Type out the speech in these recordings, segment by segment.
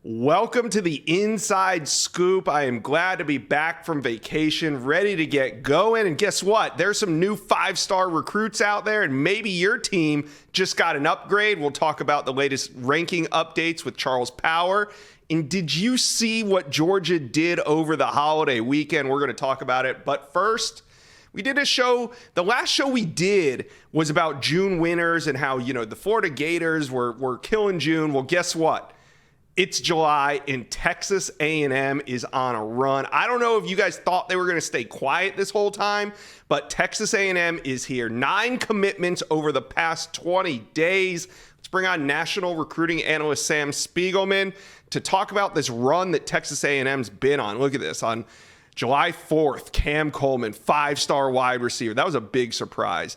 Welcome to the Inside Scoop. I am glad to be back from vacation, ready to get going. And guess what? There's some new 5-star recruits out there, and maybe your team just got an upgrade. We'll talk about the latest ranking updates with Charles Power. And did you see what Georgia did over the holiday weekend? We're going to talk about it. But first, we did a show. The last show we did was about June winners and how, the Florida Gators were killing June. Well, guess what? It's July and Texas A&M is on a run. I don't know if you guys thought they were going to stay quiet this whole time, but Texas A&M is here. 9 commitments over the past 20 days. Let's bring on national recruiting analyst Sam Spiegelman to talk about this run that Texas A&M's been on. Look at this. On July 4th, Cam Coleman, 5-star wide receiver. That was a big surprise.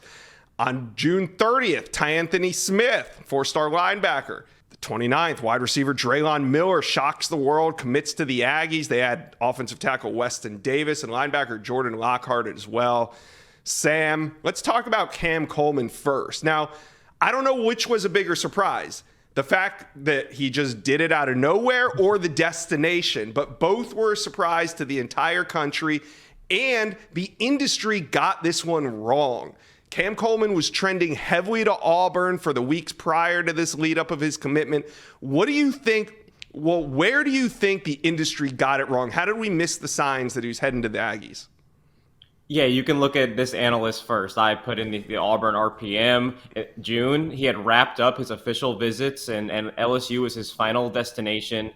On June 30th, T'Anthony Smith, 4-star linebacker. 29th, wide receiver Draylon Miller shocks the world, commits to the Aggies. They had offensive tackle Weston Davis and linebacker Jordan Lockhart as well. Sam, let's talk about Cam Coleman first. Now, I don't know which was a bigger surprise, the fact that he just did it out of nowhere or the destination, but both were a surprise to the entire country, and the industry got this one wrong. Cam Coleman was trending heavily to Auburn for the weeks prior to this lead up of his commitment. What do you think? Well, where do you think the industry got it wrong? How did we miss the signs that he was heading to the Aggies? Yeah, you can look at this analyst first. I put in the Auburn RPM. June, he had wrapped up his official visits, and LSU was his final destination.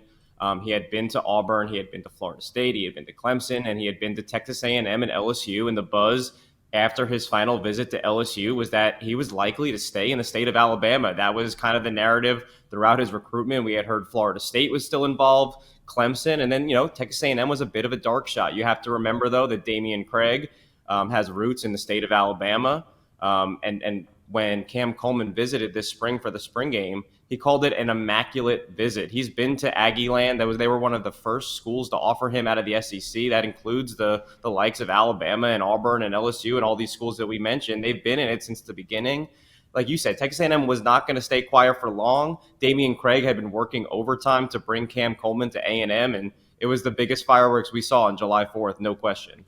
He had been to Auburn, he had been to Florida State, he had been to Clemson, and he had been to Texas A&M and LSU. And the buzz after his final visit to LSU was that he was likely to stay in the state of Alabama. That was kind of the narrative throughout his recruitment. We had heard Florida State was still involved, Clemson, and then, Texas A&M was a bit of a dark shot. You have to remember, though, that Damian Craig has roots in the state of Alabama. And when Cam Coleman visited this spring for the spring game, he called it an immaculate visit. He's been to Aggie Land. They were one of the first schools to offer him out of the SEC. That includes the likes of Alabama and Auburn and LSU and all these schools that we mentioned. They've been in it since the beginning. Like you said, Texas A&M was not going to stay quiet for long. Damian Craig had been working overtime to bring Cam Coleman to A&M, and it was the biggest fireworks we saw on July 4th, no question.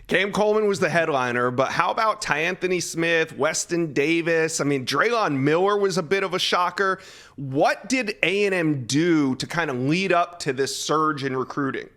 Cam Coleman was the headliner, but how about T'Anthony Smith, Weston Davis? I mean, Draylon Miller was a bit of a shocker. What did A&M do to kind of lead up to this surge in recruiting?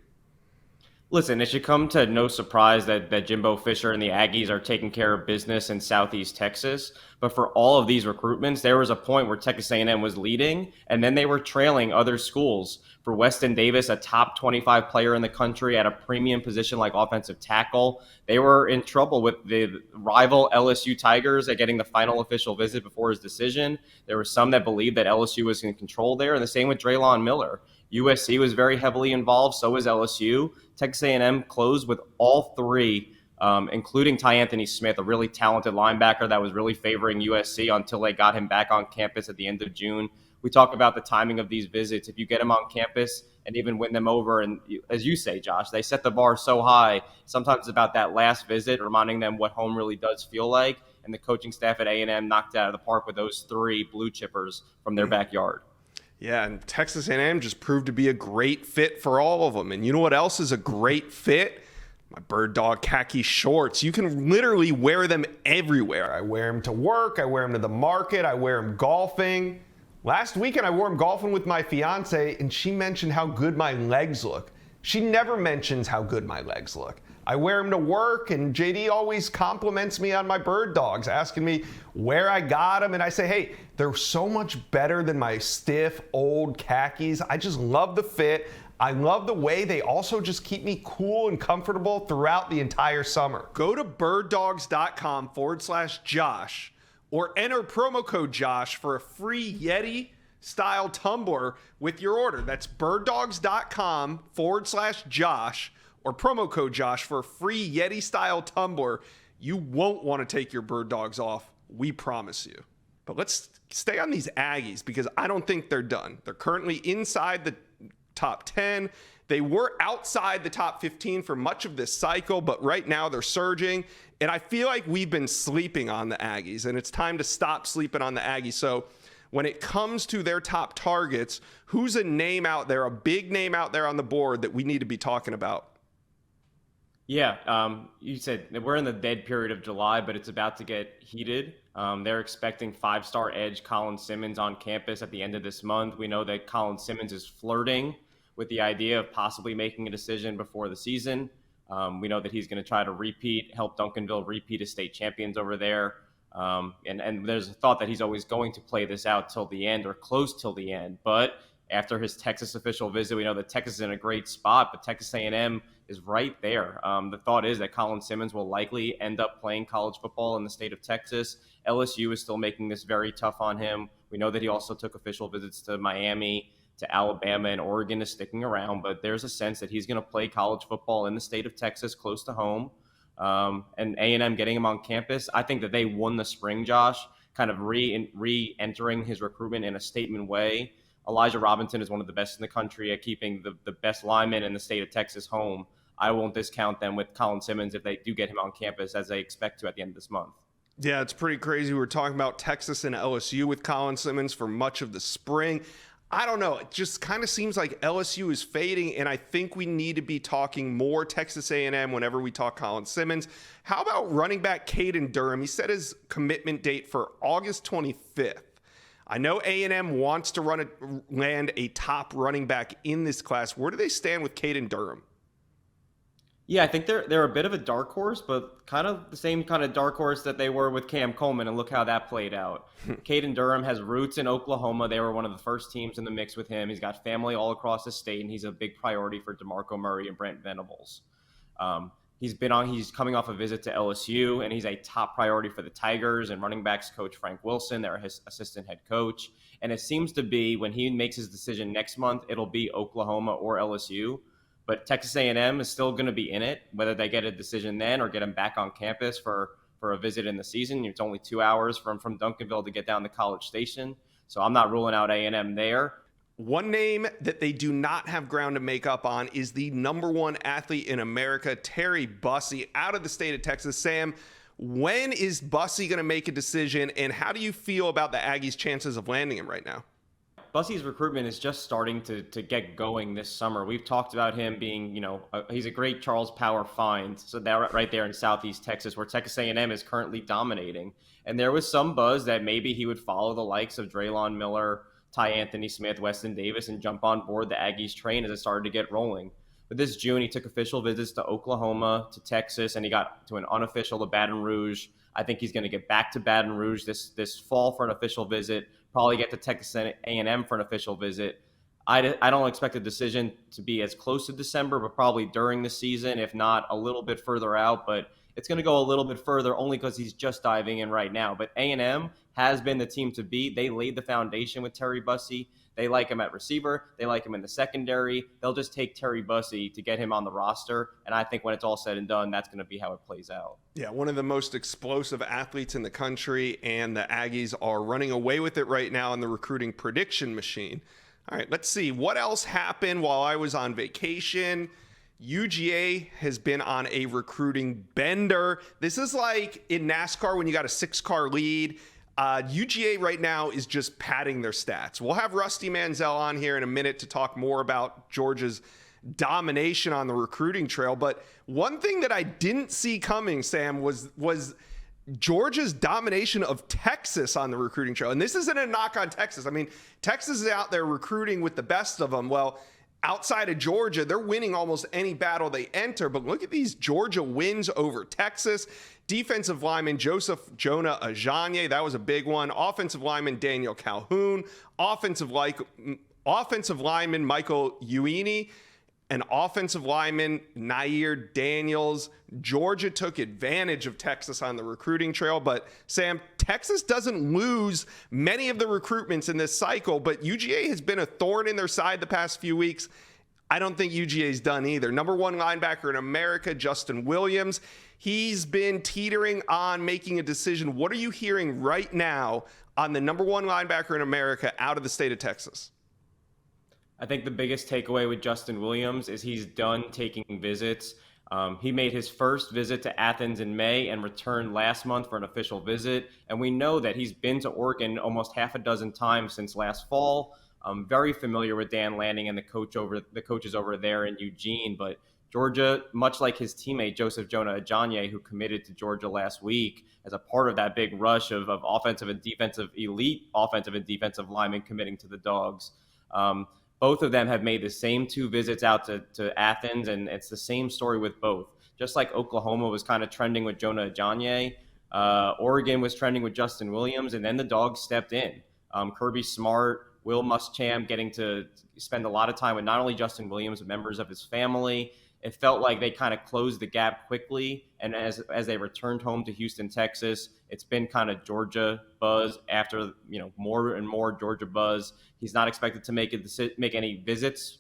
Listen, it should come to no surprise that Jimbo Fisher and the Aggies are taking care of business in Southeast Texas. But for all of these recruitments, there was a point where Texas A&M was leading, and then they were trailing other schools. For Weston Davis, a top 25 player in the country at a premium position like offensive tackle, they were in trouble with the rival LSU Tigers at getting the final official visit before his decision. There were some that believed that LSU was in control there, and the same with Draylon Miller. USC was very heavily involved, so was LSU. Texas A&M closed with all three, including T'Anthony Smith, a really talented linebacker that was really favoring USC until they got him back on campus at the end of June. We talk about the timing of these visits. If you get them on campus and even win them over, and as you say, Josh, they set the bar so high. Sometimes it's about that last visit, reminding them what home really does feel like. And the coaching staff at A&M knocked it out of the park with those 3 blue chippers from their backyard. Yeah, and Texas A&M just proved to be a great fit for all of them. And you know what else is a great fit? My Bird Dog khaki shorts. You can literally wear them everywhere. I wear them to work. I wear them to the market. I wear them golfing. Last weekend, I wore them golfing with my fiance, and she mentioned how good my legs look. She never mentions how good my legs look. I wear them to work, and JD always compliments me on my Bird Dogs, asking me where I got them. And I say, hey, they're so much better than my stiff, old khakis. I just love the fit. I love the way they also just keep me cool and comfortable throughout the entire summer. Go to birddogs.com/Josh or enter promo code Josh for a free Yeti-style tumbler with your order. That's birddogs.com/Josh or promo code Josh for a free Yeti-style tumbler. You won't want to take your Bird Dogs off. We promise you. But let's stay on these Aggies because I don't think they're done. They're currently inside the top 10. They were outside the top 15 for much of this cycle, but right now they're surging. And I feel like we've been sleeping on the Aggies, and it's time to stop sleeping on the Aggies. So When it comes to their top targets, who's a name out there, a big name out there on the board that we need to be talking about? Yeah, you said that we're in the dead period of July, but it's about to get heated. They're expecting five-star edge Colin Simmons on campus at the end of this month. We know that Colin Simmons is flirting with the idea of possibly making a decision before the season. We know that he's going to try to help Duncanville repeat as state champions over there. And there's a thought that he's always going to play this out till the end or close till the end. But after his Texas official visit, we know that Texas is in a great spot, but Texas A&M is right there. The thought is that Colin Simmons will likely end up playing college football in the state of Texas. LSU is still making this very tough on him. We know that he also took official visits to Miami, to Alabama, and Oregon is sticking around, but there's a sense that he's going to play college football in the state of Texas close to home. And A&M getting him on campus, I think that they won the spring, Josh, kind of re-entering his recruitment in a statement way. Elijah Robinson is one of the best in the country at keeping the best linemen in the state of Texas home. I won't discount them with Colin Simmons if they do get him on campus, as they expect to at the end of this month. Yeah, it's pretty crazy. We're talking about Texas and LSU with Colin Simmons for much of the spring. I don't know. It just kind of seems like LSU is fading, and I think we need to be talking more Texas A&M whenever we talk Colin Simmons. How about running back Caden Durham? He set his commitment date for August 25th. I know A&M wants to land a top running back in this class. Where do they stand with Caden Durham? Yeah, I think they're a bit of a dark horse, but kind of the same kind of dark horse that they were with Cam Coleman, and look how that played out. Caden Durham has roots in Oklahoma. They were one of the first teams in the mix with him. He's got family all across the state, and he's a big priority for DeMarco Murray and Brent Venables. He's coming off a visit to LSU, and he's a top priority for the Tigers and running backs coach Frank Wilson, their assistant head coach. And it seems to be when he makes his decision next month, it'll be Oklahoma or LSU. But Texas A&M is still going to be in it, whether they get a decision then or get him back on campus for a visit in the season. It's only 2 hours from Duncanville to get down to College Station. So I'm not ruling out A&M there. One name that they do not have ground to make up on is the number one athlete in America, Terry Bussey, out of the state of Texas. Sam, when is Bussey going to make a decision, and how do you feel about the Aggies' chances of landing him right now? Bussey's recruitment is just starting to get going this summer. We've talked about him being, he's a great Charles Power find. So that right there in Southeast Texas, where Texas A&M is currently dominating. And there was some buzz that maybe he would follow the likes of Draylon Miller, Ty Anthony Smith, Weston Davis, and jump on board the Aggies train as it started to get rolling. But this June, he took official visits to Oklahoma, to Texas, and he got to an unofficial to Baton Rouge. I think he's going to get back to Baton Rouge this fall for an official visit, probably get to Texas A&M for an official visit. I don't expect a decision to be as close to December, but probably during the season, if not a little bit further out. But it's going to go a little bit further only because he's just diving in right now. But A&M has been the team to beat. They laid the foundation with Terry Bussey. They like him at receiver. They like him in the secondary. They'll just take Terry Bussey to get him on the roster. And I think when it's all said and done, that's going to be how it plays out. Yeah, one of the most explosive athletes in the country, and the Aggies are running away with it right now in the recruiting prediction machine. All right, let's see. What else happened while I was on vacation? UGA has been on a recruiting bender. This is like in NASCAR when you got a 6-car lead. UGA right now is just padding their stats. We'll have Rusty Manziel on here in a minute to talk more about Georgia's domination on the recruiting trail. But one thing that I didn't see coming, Sam, was Georgia's domination of Texas on the recruiting trail. And this isn't a knock on Texas. I mean, Texas is out there recruiting with the best of them. Well, outside of Georgia, they're winning almost any battle they enter. But look at these Georgia wins over Texas. Defensive lineman Joseph Jonah Ajanye, that was a big one. Offensive lineman Daniel Calhoun. Offensive lineman Michael Uini. And offensive lineman Nair Daniels. Georgia took advantage of Texas on the recruiting trail. But Sam, Texas doesn't lose many of the recruitments in this cycle, but UGA has been a thorn in their side the past few weeks. I don't think UGA's done either. Number one linebacker in America, Justin Williams. He's been teetering on making a decision. What are you hearing right now on the number one linebacker in America out of the state of Texas? I think the biggest takeaway with Justin Williams is he's done taking visits. He made his first visit to Athens in May and returned last month for an official visit. And we know that he's been to Oregon almost half a dozen times since last fall. I'm very familiar with Dan Lanning and the coaches over there in Eugene. But Georgia, much like his teammate Joseph Jonah Ajanye, who committed to Georgia last week as a part of that big rush of offensive and defensive elite offensive and defensive linemen committing to the Dogs. Both of them have made the same 2 visits out to Athens, and it's the same story with both. Just like Oklahoma was kind of trending with Jonah Ajanye, Oregon was trending with Justin Williams, and then the Dogs stepped in. Kirby Smart, Will Muschamp getting to spend a lot of time with not only Justin Williams, but members of his family. It felt like they kind of closed the gap quickly, and as they returned home to Houston, Texas, it's been kind of Georgia buzz after more and more Georgia buzz. He's not expected to make any visits.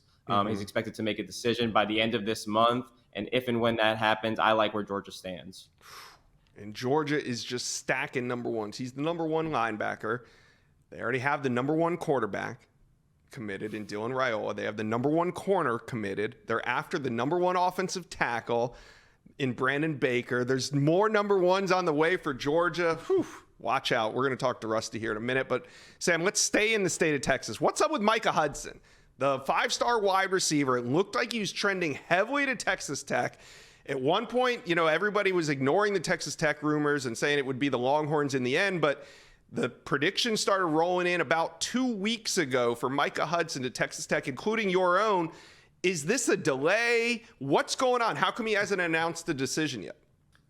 He's expected to make a decision by the end of this month, and if and when that happens, I like where Georgia stands. And Georgia is just stacking number ones. He's the number 1 linebacker. They already have the number 1 quarterback committed in Dylan Raiola. They have the number 1 corner committed. They're after the number 1 offensive tackle in Brandon Baker. There's more number 1s on the way for Georgia. Whew, watch out. We're going to talk to Rusty here in a minute. But Sam, let's stay in the state of Texas. What's up with Micah Hudson? The 5-star wide receiver. It looked like he was trending heavily to Texas Tech. At one point, everybody was ignoring the Texas Tech rumors and saying it would be the Longhorns in the end, but the predictions started rolling in about 2 weeks ago for Micah Hudson to Texas Tech, including your own. Is this a delay? What's going on? How come he hasn't announced the decision yet?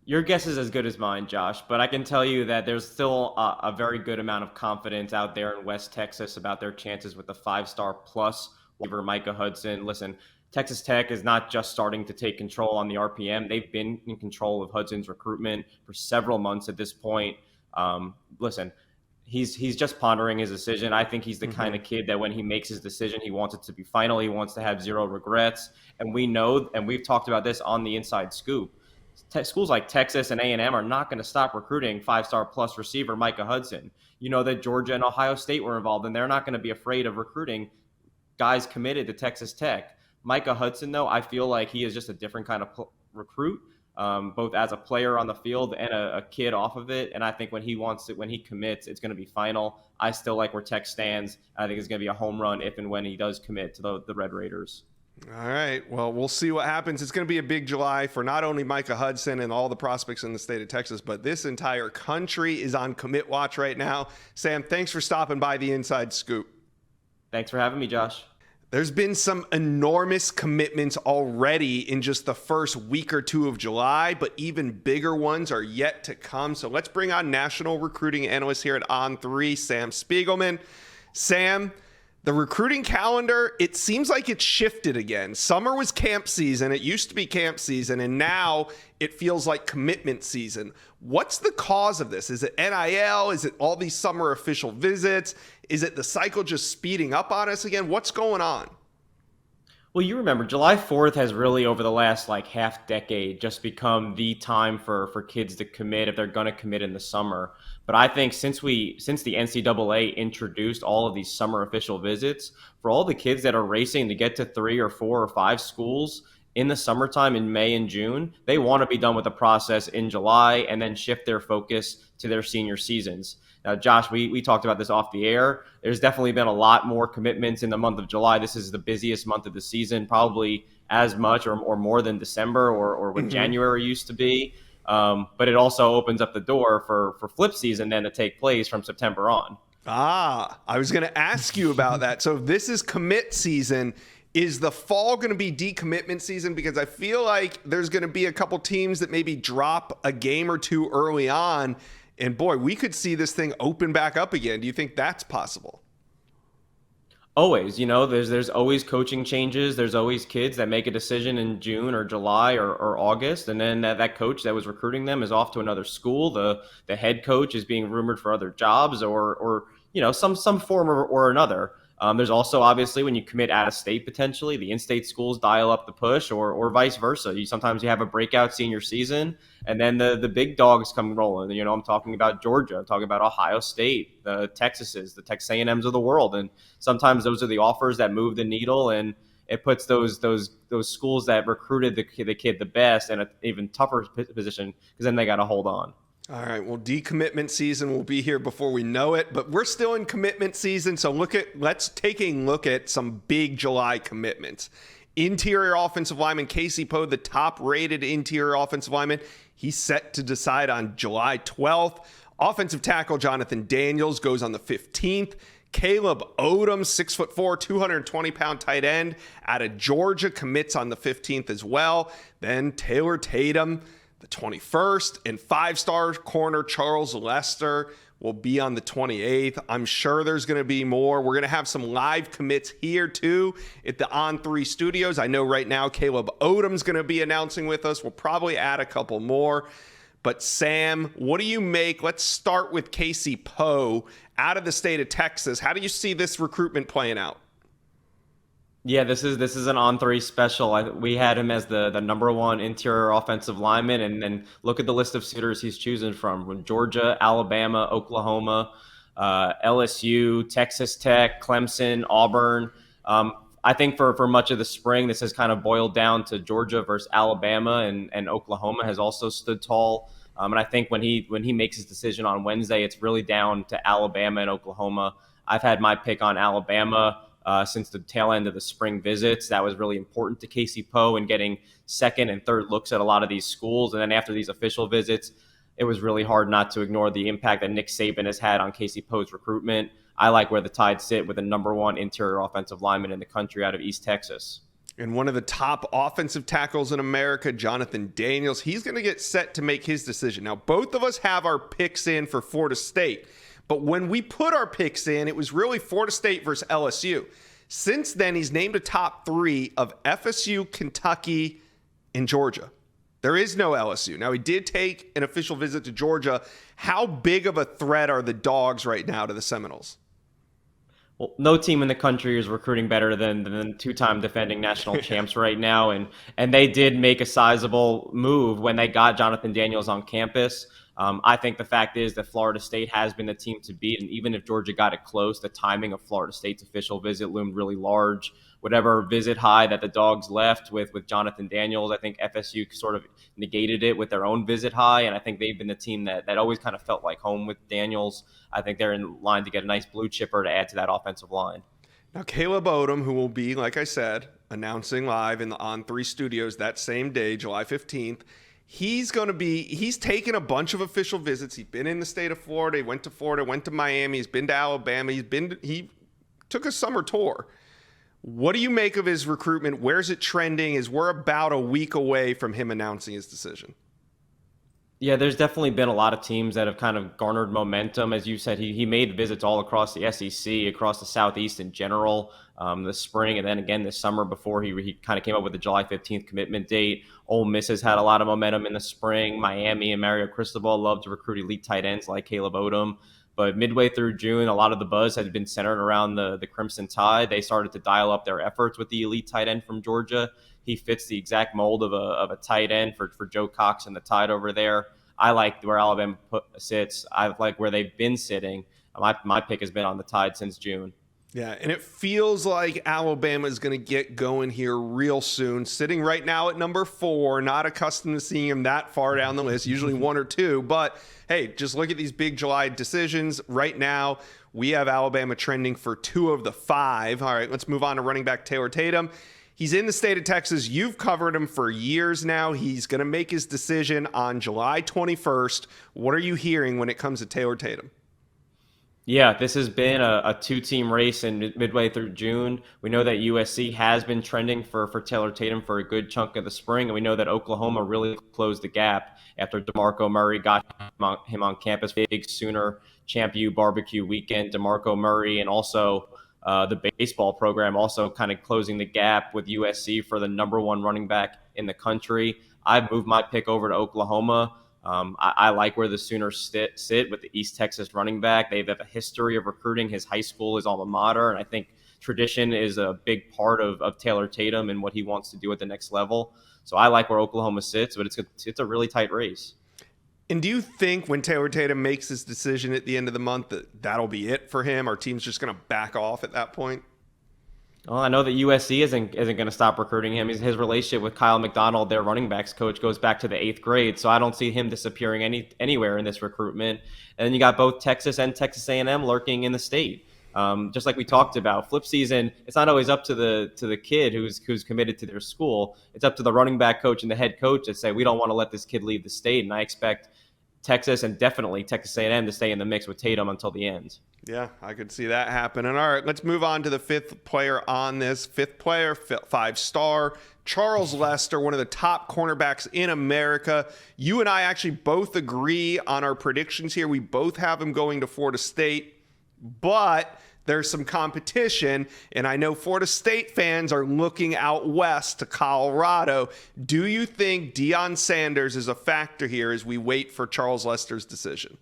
Your guess is as good as mine, Josh, but I can tell you that there's still a very good amount of confidence out there in West Texas about their chances with the 5-star plus over Micah Hudson. Listen, Texas Tech is not just starting to take control on the RPM. They've been in control of Hudson's recruitment for several months at this point. Listen, he's just pondering his decision. I think he's the kind of kid that when he makes his decision, he wants it to be final. He wants to have zero regrets. And we know, and we've talked about this on the Inside Scoop, schools like Texas and A&M are not going to stop recruiting 5-star plus receiver Micah Hudson. You know that Georgia and Ohio State were involved, and they're not going to be afraid of recruiting guys committed to Texas Tech. Micah Hudson, though, I feel like he is just a different kind of recruit. Both as a player on the field and a kid off of it. And I think when he commits, it's going to be final. I still like where Tech stands. I think it's going to be a home run if and when he does commit to the Red Raiders. All right. Well, we'll see what happens. It's going to be a big July for not only Micah Hudson and all the prospects in the state of Texas, but this entire country is on commit watch right now. Sam, thanks for stopping by the Inside Scoop. Thanks for having me, Josh. There's been some enormous commitments already in just the first week or 2 of July, but even bigger ones are yet to come. So let's bring on national recruiting analyst here at On3, Sam Spiegelman. Sam, the recruiting calendar, it seems like it's shifted again. Summer was camp season. It used to be camp season, and now it feels like commitment season. What's the cause of this? Is it NIL? Is it all these summer official visits? Is it the cycle just speeding up on us again? What's going on? Well, you remember July 4th has really over the last half decade just become the time for kids to commit if they're going to commit in the summer. But I think since the NCAA introduced all of these summer official visits, for all the kids that are racing to get to 3 or 4 or 5 schools in the summertime in May and June, they want to be done with the process in July and then shift their focus to their senior seasons. Now, Josh, we talked about this off the air. There's definitely been a lot more commitments in the month of July. This is the busiest month of the season, probably as much or more than December or when January used to be. But it also opens up the door for flip season then to take place from September on. I was going to ask you about that. So if this is commit season, is the fall going to be decommitment season? Because I feel like there's going to be a couple teams that maybe drop a game or 2 early on. And boy, we could see this thing open back up again. Do you think that's possible? Always, there's always coaching changes. There's always kids that make a decision in June or July or August. And then that coach that was recruiting them is off to another school. The head coach is being rumored for other jobs or some form or another. There's also, obviously, when you commit out of state, potentially, the in-state schools dial up the push or vice versa. Sometimes you have a breakout senior season, and then the big dogs come rolling. I'm talking about Georgia. I'm talking about Ohio State, the Texases, the Texas A&Ms of the world. And sometimes those are the offers that move the needle. And it puts those schools that recruited the kid the best in an even tougher position because then they got to hold on. All right, well, decommitment season will be here before we know it, but we're still in commitment season, so let's take a look at some big July commitments. Interior offensive lineman Casey Poe, the top-rated interior offensive lineman, he's set to decide on July 12th. Offensive tackle Jonathan Daniels goes on the 15th. Caleb Odom, 6'4", 220-pound tight end out of Georgia, commits on the 15th as well. Then Taylor Tatum, the 21st, and 5-star corner Charles Lester will be on the 28th. I'm sure there's going to be more. We're going to have some live commits here too at the On3 studios. I know right now Caleb Odom's going to be announcing with us. We'll probably add a couple more. But Sam, what do you make? Let's start with Casey Poe out of the state of Texas. How do you see this recruitment playing out? Yeah, this is an On3 special. We had him as the number one interior offensive lineman, and then look at the list of suitors he's choosing from Georgia, Alabama, Oklahoma, LSU, Texas Tech, Clemson, Auburn. I think for much of the spring, this has kind of boiled down to Georgia versus Alabama, and Oklahoma has also stood tall. And I think when he makes his decision on Wednesday, it's really down to Alabama and Oklahoma. I've had my pick on Alabama since the tail end of the spring visits. That was really important to Casey Poe and getting second and third looks at a lot of these schools. And then after these official visits, it was really hard not to ignore the impact that Nick Saban has had on Casey Poe's recruitment. I like where the Tide sit with the number one interior offensive lineman in the country out of East Texas. And one of the top offensive tackles in America, Jonathan Daniels, he's going to get set to make his decision. Now, both of us have our picks in for Florida State. But when we put our picks in, it was really Florida State versus LSU. Since then, he's named a top 3 of FSU, Kentucky, and Georgia. There is no LSU. Now, he did take an official visit to Georgia. How big of a threat are the Dogs right now to the Seminoles? Well, no team in the country is recruiting better than two-time defending national champs right now, and they did make a sizable move when they got Jonathan Daniels on campus. I think the fact is that Florida State has been the team to beat, and even if Georgia got it close, the timing of Florida State's official visit loomed really large. Whatever visit high that the Dogs left with Jonathan Daniels, I think FSU sort of negated it with their own visit high, and I think they've been the team that always kind of felt like home with Daniels. I think they're in line to get a nice blue chipper to add to that offensive line. Now, Caleb Odom, who will be, like I said, announcing live in the On3 studios that same day, July 15th, he's taken a bunch of official visits. He's been in the state of Florida. He went to Miami. He's been to Alabama. He took a summer tour. What do you make of his recruitment? Where's it trending? We're about a week away from him announcing his decision. Yeah, there's definitely been a lot of teams that have kind of garnered momentum. As you said, he made visits all across the SEC, across the Southeast in general, this spring, and then again this summer before he kind of came up with the July 15th commitment date. Ole Miss has had a lot of momentum in the spring. Miami and Mario Cristobal love to recruit elite tight ends like Caleb Odom. But midway through June, a lot of the buzz had been centered around the Crimson Tide. They started to dial up their efforts with the elite tight end from Georgia. He fits the exact mold of a tight end for Joe Cox and the Tide over there. I like where Alabama sits. I like where they've been sitting. My pick has been on the Tide since June. Yeah, and it feels like Alabama is going to get going here real soon. Sitting right now at number 4, not accustomed to seeing him that far down the list, usually 1 or 2. But, hey, just look at these big July decisions. Right now, we have Alabama trending for 2 of the 5. All right, let's move on to running back Taylor Tatum. He's in the state of Texas. You've covered him for years now. He's going to make his decision on July 21st. What are you hearing when it comes to Taylor Tatum? Yeah, this has been a 2-team race in midway through June. We know that USC has been trending for Taylor Tatum for a good chunk of the spring, and we know that Oklahoma really closed the gap after DeMarco Murray got him on campus. Big Sooner Champ U barbecue weekend. DeMarco Murray and also the baseball program also kind of closing the gap with USC for the number 1 running back in the country. I've moved my pick over to Oklahoma. I like where the Sooners sit with the East Texas running back. They have a history of recruiting. His high school is alma mater, and I think tradition is a big part of Taylor Tatum and what he wants to do at the next level. So I like where Oklahoma sits, but it's a really tight race. And do you think when Taylor Tatum makes his decision at the end of the month that'll be it for him? Are teams just going to back off at that point? Well, I know that USC isn't going to stop recruiting him. His relationship with Kyle McDonald, their running backs coach, goes back to the 8th grade. So I don't see him disappearing anywhere in this recruitment. And then you got both Texas and Texas A&M lurking in the state. Just like we talked about, flip season, it's not always up to the kid who's committed to their school. It's up to the running back coach and the head coach to say, we don't want to let this kid leave the state. And I expect Texas and definitely Texas A&M to stay in the mix with Tatum until the end. Yeah, I could see that happening. All right, let's move on to the 5th player on this. 5th player, 5-star, Charles Lester, one of the top cornerbacks in America. You and I actually both agree on our predictions here. We both have him going to Florida State, but there's some competition, and I know Florida State fans are looking out west to Colorado. Do you think Deion Sanders is a factor here as we wait for Charles Lester's decision?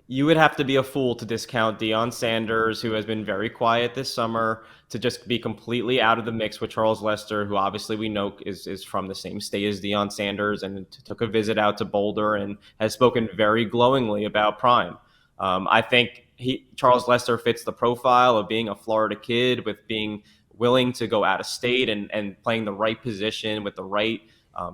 You would have to be a fool to discount Deion Sanders, who has been very quiet this summer, to just be completely out of the mix with Charles Lester, who obviously we know is from the same state as Deion Sanders and took a visit out to Boulder and has spoken very glowingly about Prime. I think Charles Lester fits the profile of being a Florida kid with being willing to go out of state and playing the right position with the right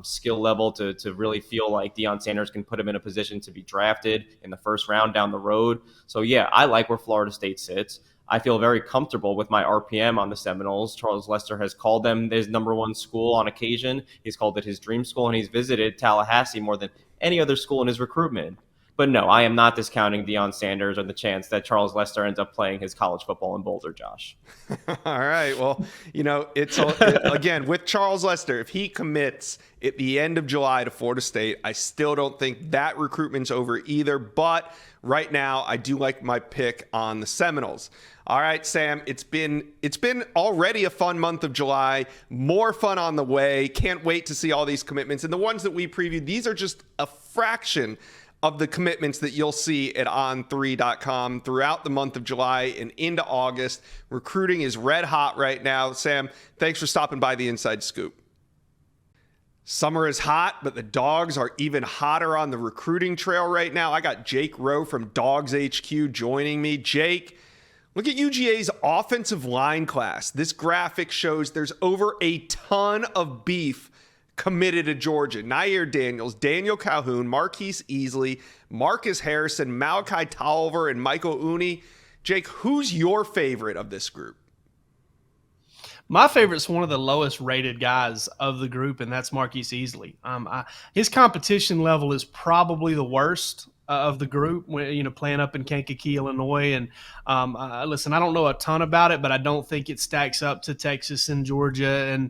skill level to really feel like Deion Sanders can put him in a position to be drafted in the first round down the road. So yeah, I like where Florida State sits. I feel very comfortable with my RPM on the Seminoles. Charles Lester has called them his number one school on occasion. He's called it his dream school, and he's visited Tallahassee more than any other school in his recruitment. But no, I am not discounting Deion Sanders or the chance that Charles Lester ends up playing his college football in Boulder, Josh. All right. Well, again, with Charles Lester, if he commits at the end of July to Florida State, I still don't think that recruitment's over either. But right now, I do like my pick on the Seminoles. All right, Sam, it's been already a fun month of July. More fun on the way. Can't wait to see all these commitments. And the ones that we previewed, these are just a fraction of the commitments that you'll see at on3.com throughout the month of July and into August. Recruiting is red hot right now. Sam, thanks for stopping by the Inside Scoop. Summer is hot, but the Dogs are even hotter on the recruiting trail right now. I got Jake Rowe from Dogs HQ joining me. Jake, look at UGA's offensive line class. This graphic shows there's over a ton of beef committed to Georgia. Nair Daniels, Daniel Calhoun, Marquise Easley, Marcus Harrison, Malachi Tolliver, and Michael Uni. Jake, who's your favorite of this group? My favorite's one of the lowest rated guys of the group, and that's Marquise Easley. His competition level is probably the worst of the group, playing up in Kankakee, Illinois. And listen, I don't know a ton about it, but I don't think it stacks up to Texas and Georgia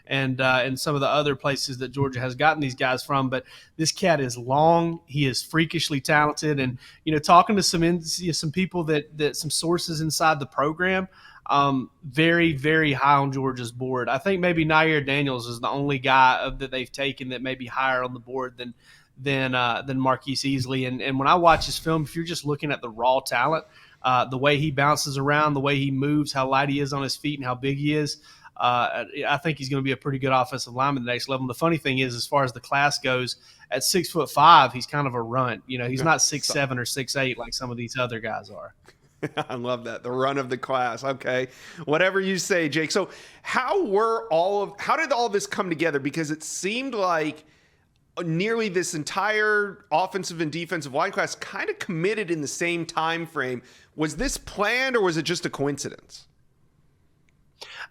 and some of the other places that Georgia has gotten these guys from. But this cat is long. He is freakishly talented. And, talking to some people some sources inside the program, very, very high on Georgia's board. I think maybe Nair Daniels is the only guy that they've taken that may be higher on the board than Marquise Easley. And when I watch his film, if you're just looking at the raw talent, the way he bounces around, the way he moves, how light he is on his feet, and how big he is, I think he's going to be a pretty good offensive lineman at the next level. And the funny thing is, as far as the class goes, at 6'5", he's kind of a runt. He's not 6'7" or 6'8" like some of these other guys are. I love that. The run of the class. Okay. Whatever you say, Jake. So how did all this come together? Because it seemed like nearly this entire offensive and defensive line class kind of committed in the same time frame. Was this planned, or was it just a coincidence?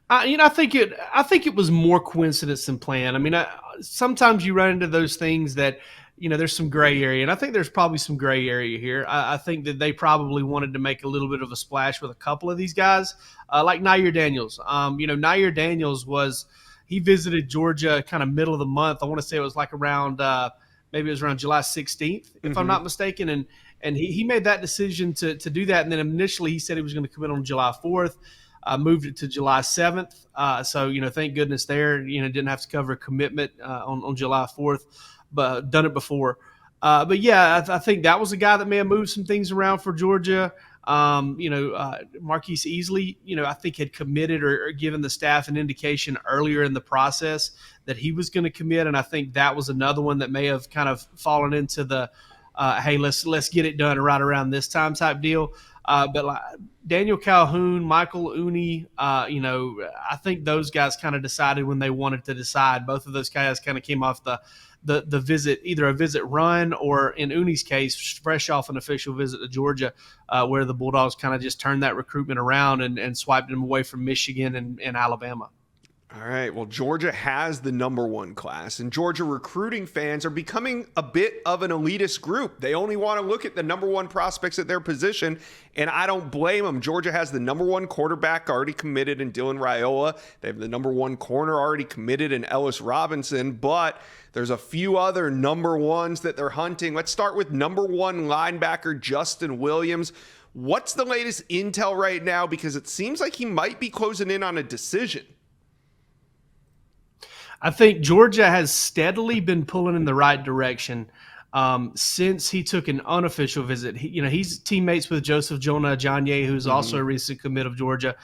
I think it was more coincidence than planned. I mean, sometimes you run into those things that, there's some gray area, and I think there's probably some gray area here. I think that they probably wanted to make a little bit of a splash with a couple of these guys, like Nair Daniels. Nair Daniels he visited Georgia kind of middle of the month. I want to say it was like around maybe it was around July 16th, if I'm not mistaken, and he made that decision to do that. And then initially he said he was going to commit on July 4th. Moved it to July 7th. So, thank goodness there, didn't have to cover a commitment on July 4th, but done it before. But yeah, I think that was a guy that may have moved some things around for Georgia. Marquise Easley, I think had committed or given the staff an indication earlier in the process that he was going to commit. And I think that was another one that may have kind of fallen into the, hey, let's get it done right around this time type deal. But like Daniel Calhoun, Michael Uni, I think those guys kind of decided when they wanted to decide. Both of those guys kind of came off the visit, either a visit run or in Uni's case, fresh off an official visit to Georgia, where the Bulldogs kind of just turned that recruitment around and swiped them away from Michigan and Alabama. All right. Well, Georgia has the number one class, and Georgia recruiting fans are becoming a bit of an elitist group. They only want to look at the number one prospects at their position, and I don't blame them. Georgia has the number one quarterback already committed in Dylan Raiola. They have the number one corner already committed in Ellis Robinson, but there's a few other number ones that they're hunting. Let's start with number one linebacker Justin Williams. What's the latest intel right now? Because it seems like he might be closing in on a decision. I think Georgia has steadily been pulling in the right direction since he took an unofficial visit. He's teammates with Joseph Jonah Ajayi, who's also a recent commit of Georgia.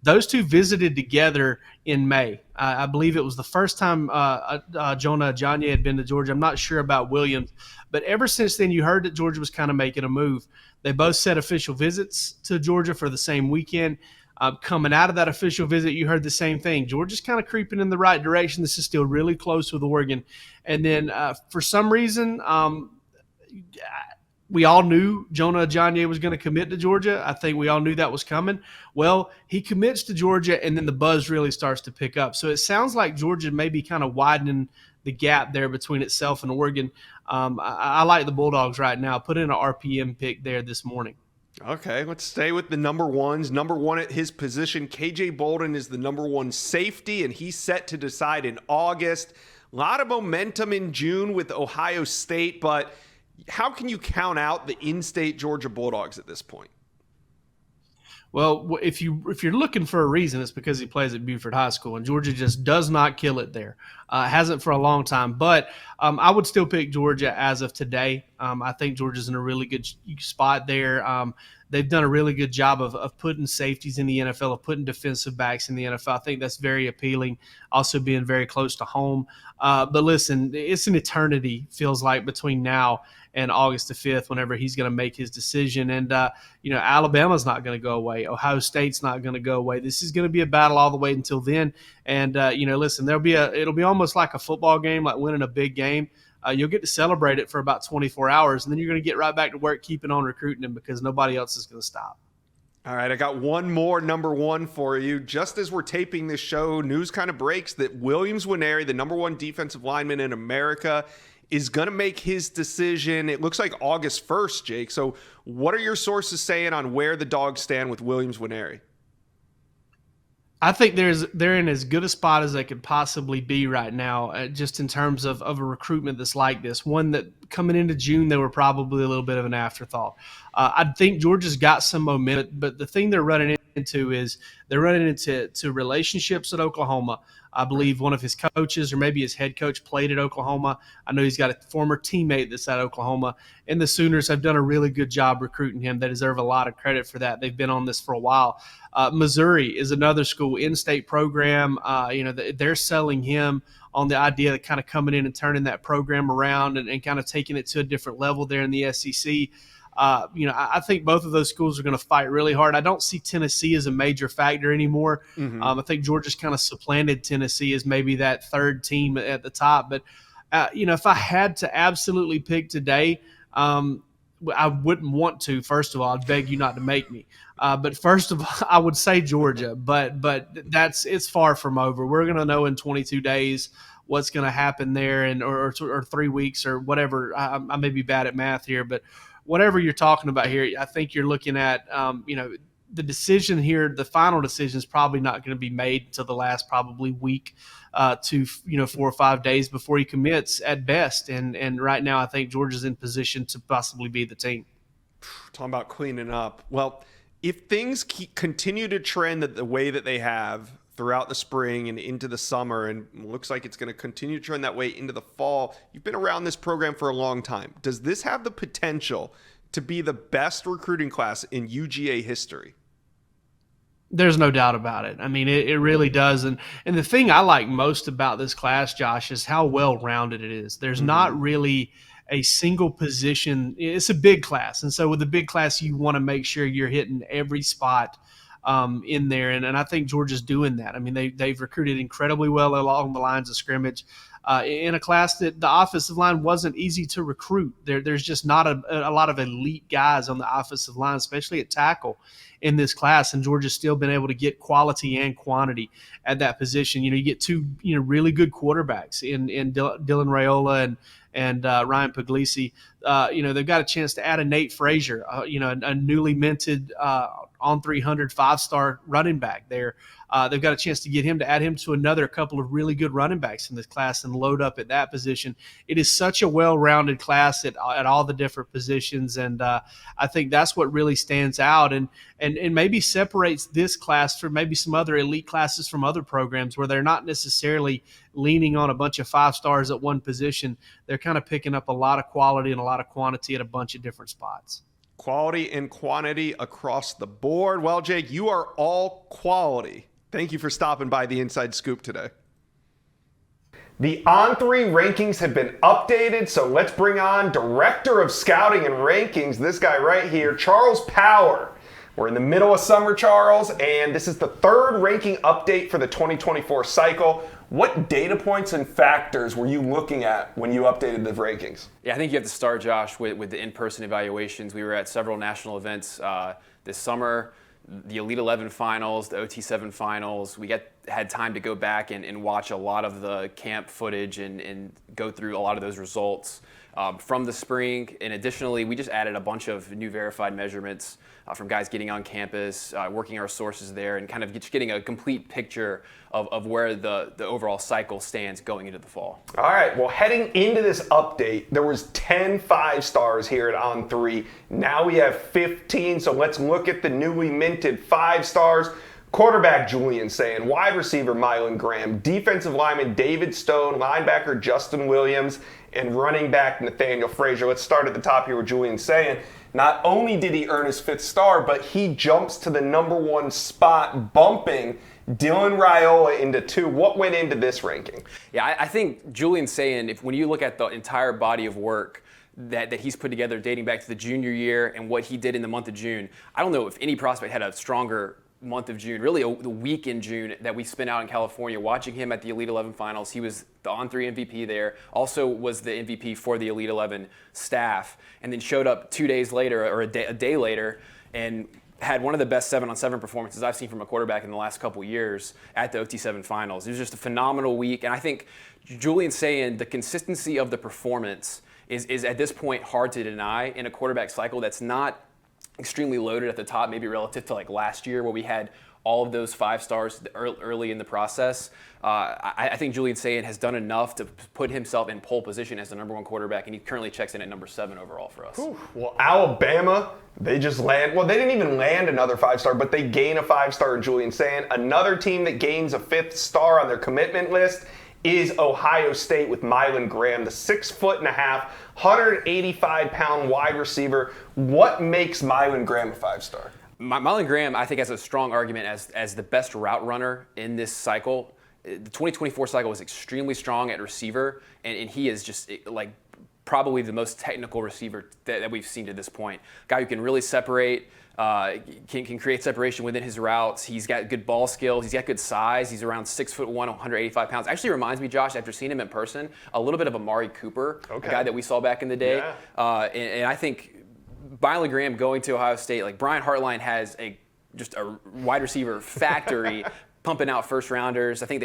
Those two visited together in May. I believe it was the first time Jonah Ajayi had been to Georgia. I'm not sure about Williams, but ever since then, you heard that Georgia was kind of making a move. They both set official visits to Georgia for the same weekend. Coming out of that official visit, you heard the same thing. Georgia's kind of creeping in the right direction. This is still really close with Oregon. And then for some reason, we all knew Jonah Ajayi was going to commit to Georgia. I think we all knew that was coming. Well, he commits to Georgia, and then the buzz really starts to pick up. So it sounds like Georgia may be kind of widening the gap there between itself and Oregon. I like the Bulldogs right now. Put in an RPM pick there this morning. Okay, let's stay with the number ones. Number one at his position, KJ Bolden is the number one safety, and he's set to decide in August. A lot of momentum in June with Ohio State, but how can you count out the in-state Georgia Bulldogs at this point? Well, if you're looking for a reason, it's because he plays at Buford High School, and Georgia just does not kill it there. Hasn't for a long time. But I would still pick Georgia as of today. I think Georgia's in a really good spot there. They've done a really good job of putting safeties in the NFL, of putting defensive backs in the NFL. I think that's very appealing, also being very close to home. But listen, it's an eternity, feels like, between now and August the 5th, whenever he's going to make his decision. And, Alabama's not going to go away. Ohio State's not going to go away. This is going to be a battle all the way until then. And, listen, it'll be almost like a football game, like winning a big game. You'll get to celebrate it for about 24 hours, and then you're going to get right back to work keeping on recruiting him because nobody else is going to stop. All right, I got one more number one for you. Just as we're taping this show, news kind of breaks that Williams Nwaneri, the number one defensive lineman in America, is going to make his decision. It looks like August 1st, Jake. So what are your sources saying on where the Dogs stand with Williams Nwaneri? I think they're in as good a spot as they could possibly be right now, just in terms of a recruitment that's like this. One that coming into June, they were probably a little bit of an afterthought. I think Georgia's got some momentum, but the thing they're running into is they're running into relationships at Oklahoma. I believe one of his coaches or maybe his head coach played at Oklahoma. I know he's got a former teammate that's at Oklahoma. And the Sooners have done a really good job recruiting him. They deserve a lot of credit for that. They've been on this for a while. Missouri is another school, in-state program. They're selling him on the idea of kind of coming in and turning that program around and kind of taking it to a different level there in the SEC. I think both of those schools are going to fight really hard. I don't see Tennessee as a major factor anymore. I think Georgia's kind of supplanted Tennessee as maybe that third team at the top. But, if I had to absolutely pick today, I wouldn't want to. First of all, I'd beg you not to make me. But first of all, I would say Georgia. But it's far from over. We're going to know in 22 days what's going to happen there, or 3 weeks or whatever. I may be bad at math here, but whatever you're talking about here, I think you're looking at, the decision here, the final decision is probably not going to be made until the last probably week to 4 or 5 days before he commits at best. And right now I think Georgia's in position to possibly be the team. Talking about cleaning up. Well, if things continue to trend the way that they have throughout the spring and into the summer, and looks like it's going to continue to trend that way into the fall. You've been around this program for a long time. Does this have the potential to be the best recruiting class in UGA history? There's no doubt about it. I mean, it really does. And the thing I like most about this class, Josh, is how well-rounded it is. There's not really a single position. It's a big class, and so with a big class, you want to make sure you're hitting every spot in there, and I think Georgia's doing that. I mean, they've recruited incredibly well along the lines of scrimmage. In a class that the offensive line wasn't easy to recruit. There's just not a lot of elite guys on the offensive line, especially at tackle in this class, and Georgia's still been able to get quality and quantity at that position. You get two really good quarterbacks in Dylan Raiola and Ryan Puglisi. They've got a chance to add a Nate Frazier, a newly minted on 300 5-star running back there. They've got a chance to add him to another couple of really good running backs in this class and load up at that position. It is such a well-rounded class at all the different positions, and I think that's what really stands out and maybe separates this class from maybe some other elite classes from other programs where they're not necessarily leaning on a bunch of 5-stars at one position. They're kind of picking up a lot of quality and a lot of quantity at a bunch of different spots. Quality and quantity across the board. Well, Jake, you are all quality. Thank you for stopping by the Inside Scoop today. The On3 rankings have been updated, so let's bring on Director of Scouting and Rankings, this guy right here, Charles Power. We're in the middle of summer, Charles, and this is the third ranking update for the 2024 cycle. What data points and factors were you looking at when you updated the rankings? Yeah, I think you have to start, Josh, with the in-person evaluations. We were at several national events this summer, the Elite 11 finals, the OT7 finals. We had time to go back and watch a lot of the camp footage and go through a lot of those results from the spring. And additionally, we just added a bunch of new verified measurements from guys getting on campus, working our sources there, and kind of just getting a complete picture of where the overall cycle stands going into the fall. All right, well, heading into this update, there was 10 5-stars here at On3. Now we have 15, so let's look at the newly minted 5-stars. Quarterback Julian Sayin, wide receiver Mylan Graham, defensive lineman David Stone, linebacker Justin Williams, and running back Nathaniel Frazier. Let's start at the top here with Julian Sayin. Not only did he earn his 5th star, but he jumps to the #1 spot, bumping Dylan Raiola into 2. What went into this ranking? Yeah, I think Julian Sayin, when you look at the entire body of work that he's put together dating back to the junior year and what he did in the month of June, I don't know if any prospect had a stronger month of June, really the week in June that we spent out in California watching him at the Elite 11 finals. He was the On3 MVP there, also was the MVP for the Elite 11 staff, and then showed up 2 days later or a day later and had one of the best 7-on-7 performances I've seen from a quarterback in the last couple years at the OT7 finals. It was just a phenomenal week, and I think Julian Sayin, the consistency of the performance is at this point hard to deny in a quarterback cycle that's not extremely loaded at the top, maybe relative to like last year where we had all of those 5-stars early in the process. I think Julian Sayin has done enough to put himself in pole position as the #1 quarterback, and he currently checks in at #7 overall for us. Ooh. Well, Alabama, they didn't even land another 5-star, but they gain a 5-star in Julian Sayin. Another team that gains a 5th star on their commitment list is Ohio State with Mylan Graham, the 6'1.5", 185-pound wide receiver. What makes Mylan Graham a 5-star? Mylan Graham, I think, has a strong argument as the best route runner in this cycle. The 2024 cycle was extremely strong at receiver, and he is just like probably the most technical receiver that we've seen to this point. Guy who can really separate, can create separation within his routes. He's got good ball skills. He's got good size. He's around 6'1", 185 pounds. Actually reminds me, Josh, after seeing him in person, a little bit of Amari Cooper, a guy that we saw back in the day. Yeah. And I think Mylan Graham going to Ohio State, like Brian Hartline has just a wide receiver factory pumping out first-rounders. I think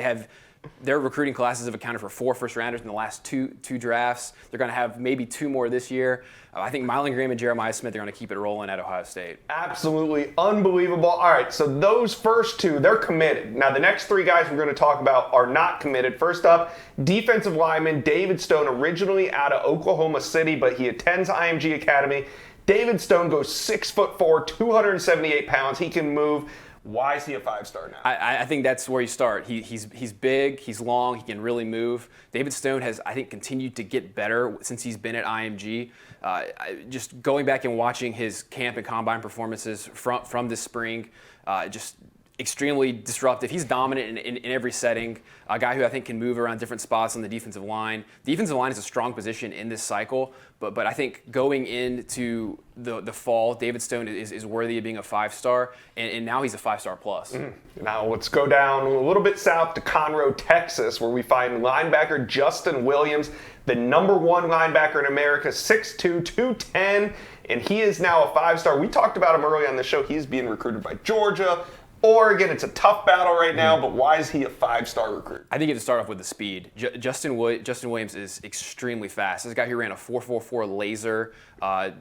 their recruiting classes have accounted for 4 first-rounders in the last two drafts. They're going to have maybe 2 more this year. I think Mylan Graham and Jeremiah Smith are going to keep it rolling at Ohio State. Absolutely unbelievable. All right, so those first 2, they're committed. Now, the next 3 guys we're going to talk about are not committed. First up, defensive lineman David Stone, originally out of Oklahoma City, but he attends IMG Academy. David Stone goes 6'4", 278 pounds. He can move. Why is he a 5-star now? I think that's where you start. He's big, he's long, he can really move. David Stone has, I think, continued to get better since he's been at IMG. Just going back and watching his camp and combine performances from this spring, just extremely disruptive. He's dominant in every setting. A guy who I think can move around different spots on the defensive line. The defensive line is a strong position in this cycle, but I think going into the fall, David Stone is worthy of being a 5-star, and now he's a 5-star plus. Now let's go down a little bit south to Conroe, Texas, where we find linebacker Justin Williams, the number 1 linebacker in America, 6'2", 210, and he is now a 5-star. We talked about him early on the show. He's being recruited by Georgia. Oregon, it's a tough battle right now, but why is he a 5-star recruit? I think you have to start off with the speed. Justin Williams is extremely fast. This guy who ran a 4.44 laser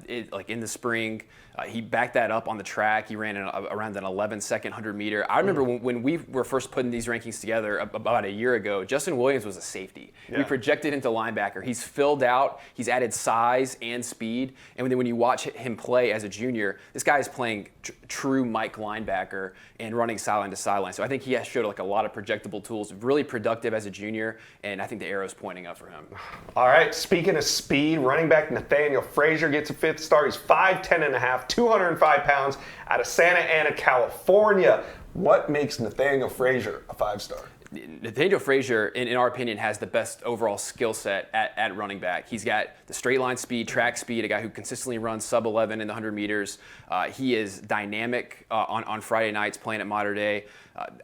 in the spring. He backed that up on the track. He ran around an 11-second 100-meter. I remember when we were first putting these rankings together about a year ago, Justin Williams was a safety. Yeah. We projected him to linebacker. He's filled out. He's added size and speed. And then when you watch him play as a junior, this guy is playing true Mike linebacker and running sideline to sideline. So I think he has showed a lot of projectable tools, really productive as a junior, and I think the arrow's pointing up for him. All right, speaking of speed, running back Nathaniel Frazier gets a 5th star. He's 5'10 and a half, 205 pounds, out of Santa Ana, California. What makes Nathaniel Frazier a 5-star? Nathaniel Frazier, in our opinion, has the best overall skill set at running back. He's got the straight line speed, track speed, a guy who consistently runs sub 11 in the 100 meters. He is dynamic on Friday nights playing at Mater Dei.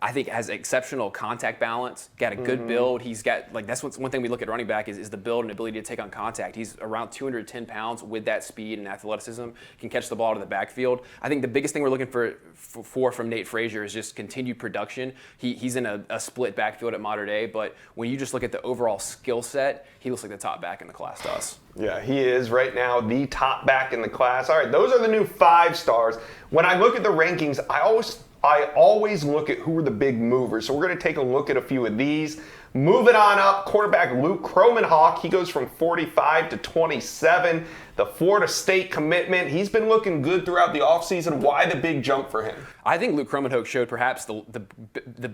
I think has exceptional contact balance, got a good build. He's got, that's one thing we look at running back is the build and ability to take on contact. He's around 210 pounds with that speed and athleticism, can catch the ball to the backfield. I think the biggest thing we're looking for from Nate Frazier is just continued production. He's in a split backfield at Mater Dei, but when you just look at the overall skill set, he looks like the top back in the class to us. Yeah, he is right now the top back in the class. All right, those are the new 5-stars. When I look at the rankings, I always look at who are the big movers. So we're going to take a look at a few of these. Moving on up, quarterback Luke Kromenhoek. He goes from 45 to 27. The Florida State commitment. He's been looking good throughout the offseason. Why the big jump for him? I think Luke Kromenhoek showed perhaps the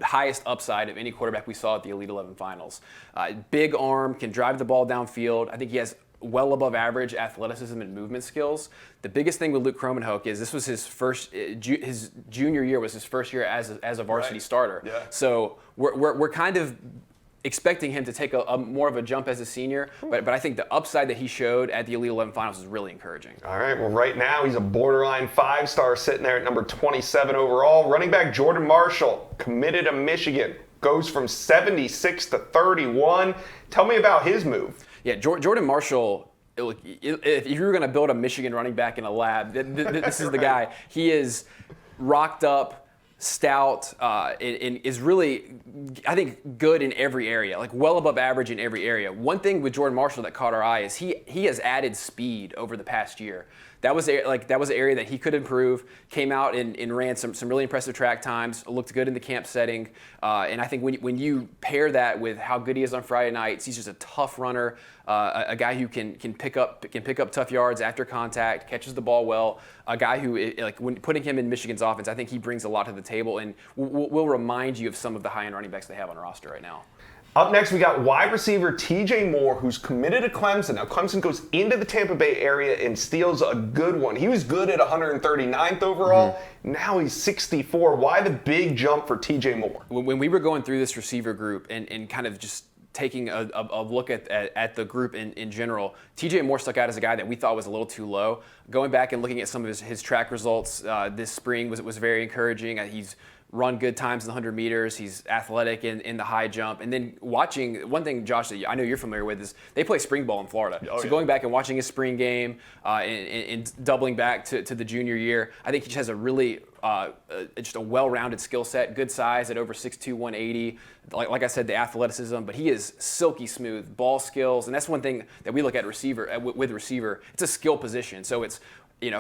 highest upside of any quarterback we saw at the Elite 11 finals. Big arm, can drive the ball downfield. I think he has well above average athleticism and movement skills. The biggest thing with Luke Kromenhoek is this was his junior year was his first year as a varsity starter. Yeah. So we're kind of expecting him to take a more of a jump as a senior, but I think the upside that he showed at the Elite 11 finals is really encouraging. All right, well right now he's a borderline 5-star sitting there at number 27 overall. Running back Jordan Marshall, committed to Michigan, goes from 76 to 31. Tell me about his move. Yeah, Jordan Marshall, if you were going to build a Michigan running back in a lab, this is the guy. He is rocked up, stout, and is really, I think, good in every area, well above average in every area. One thing with Jordan Marshall that caught our eye is he has added speed over the past year. That was an area that he could improve. Came out and ran some really impressive track times. Looked good in the camp setting, and I think when you pair that with how good he is on Friday nights, he's just a tough runner, a guy who can pick up tough yards after contact, catches the ball well. A guy who, when putting him in Michigan's offense, I think he brings a lot to the table, and will remind you of some of the high-end running backs they have on the roster right now. Up next, we got wide receiver TJ Moore, who's committed to Clemson. Now, Clemson goes into the Tampa Bay area and steals a good one. He was good at 139th overall. Now he's 64. Why the big jump for TJ Moore? When we were going through this receiver group and kind of just taking a look at the group in general, TJ Moore stuck out as a guy that we thought was a little too low. Going back and looking at some of his track results this spring was very encouraging. He's run good times in the 100 meters. He's athletic in the high jump. And then watching, one thing, Josh, that I know you're familiar with is they play spring ball in Florida. Going back and watching his spring game and doubling back to the junior year, I think he just has a really just a well-rounded skill set, good size at over 6'2", 180. Like I said, the athleticism, but he is silky smooth, ball skills. And that's one thing that we look at with receiver. It's a skill position. So it's,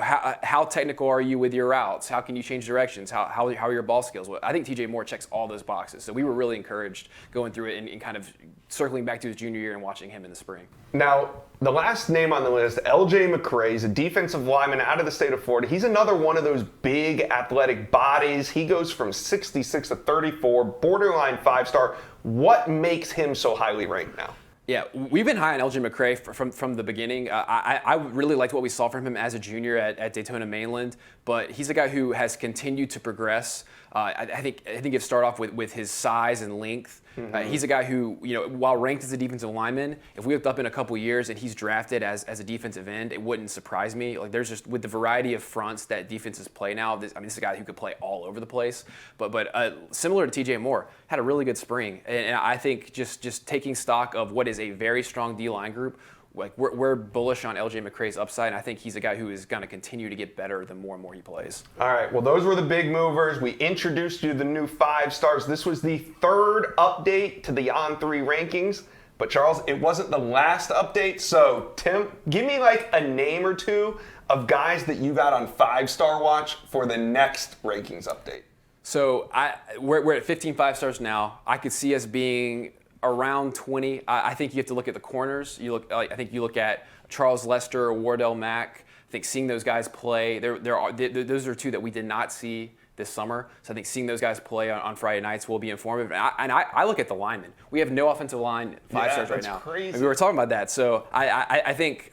how technical are you with your routes? How can you change directions? How are your ball skills? Well, I think TJ Moore checks all those boxes. So we were really encouraged going through it and kind of circling back to his junior year and watching him in the spring. Now, the last name on the list, LJ McCray, is a defensive lineman out of the state of Florida. He's another one of those big athletic bodies. He goes from 66 to 34, borderline 5-star. What makes him so highly ranked now? Yeah, we've been high on LJ McCray from the beginning. I really liked what we saw from him as a junior at Daytona Mainland, but he's a guy who has continued to progress. I think you start off with his size and length. He's a guy who, while ranked as a defensive lineman, if we looked up in a couple years and he's drafted as a defensive end, it wouldn't surprise me. Like, there's just, with the variety of fronts that defenses play now, this is a guy who could play all over the place. But similar to TJ Moore, had a really good spring. And I think just taking stock of what is a very strong D-line group, like we're bullish on LJ McCray's upside, and I think he's a guy who is going to continue to get better the more and more he plays. All right, well, those were the big movers. We introduced you to the new 5 stars. This was the 3rd update to the On3 rankings. But Charles, it wasn't the last update. So Tim, give me like a name or two of guys that you got on 5-star watch for the next rankings update. So we're at 15 5-stars now. I could see us being around 20. I think you have to look at the corners. I think you look at Charles Lester or Wardell Mack. I think seeing those guys play, those are 2 that we did not see this summer. So I think seeing those guys play on Friday nights will be informative. And I look at the linemen. We have no offensive line 5-stars right now. Crazy. And we were talking about that. So I think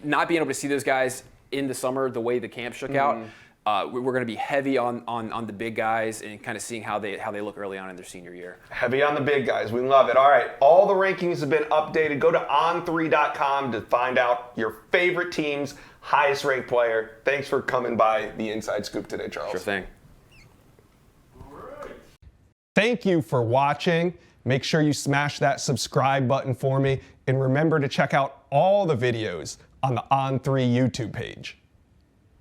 not being able to see those guys in the summer the way the camp shook out. We're going to be heavy on the big guys and kind of seeing how they look early on in their senior year. Heavy on the big guys. We love it. All right. All the rankings have been updated. Go to on3.com to find out your favorite team's highest ranked player. Thanks for coming by the Inside Scoop today, Charles. Sure thing. Thank you for watching. Make sure you smash that subscribe button for me. And remember to check out all the videos on the On3 YouTube page.